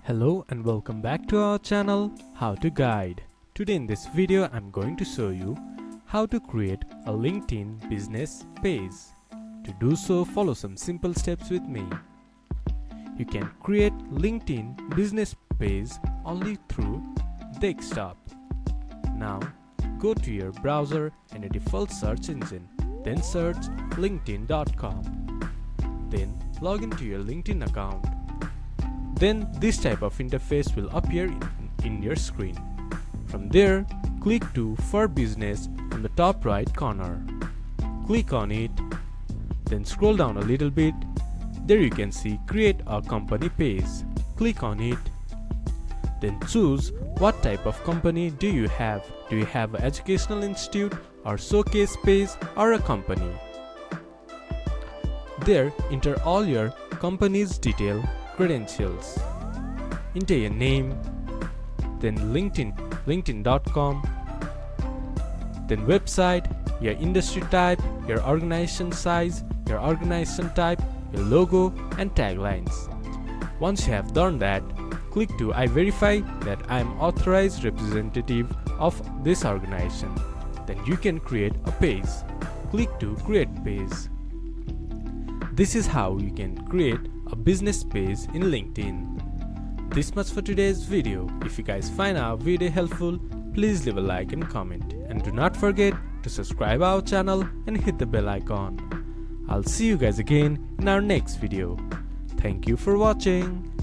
Hello and welcome back to our channel How to Guide. Today in this video I'm going to show you how to create a LinkedIn business page. To do so, follow some simple steps with me. You can create LinkedIn business page only through desktop. Now go to your browser and a default search engine, then search linkedin.com. Then log into your LinkedIn account. Then this type of interface will appear in your screen. From there, click to For Business on the top right corner. Click on it, then scroll down a little bit. There you can see Create a Company page. Click on it. Then choose what type of company do you have. Do you have an educational institute or showcase page or a company? There, enter all your company's detail credentials. Enter your name, then linkedin.com, then website, your industry type, your organization size, your organization type, your logo and taglines. Once you have done that, click to I verify that I am authorized representative of this organization. Then you can create a page. Click to create page. This is how you can create a business page in LinkedIn. This much for today's video. If you guys find our video helpful, please leave a like and comment. And do not forget to subscribe our channel and hit the bell icon. I'll see you guys again in our next video. Thank you for watching.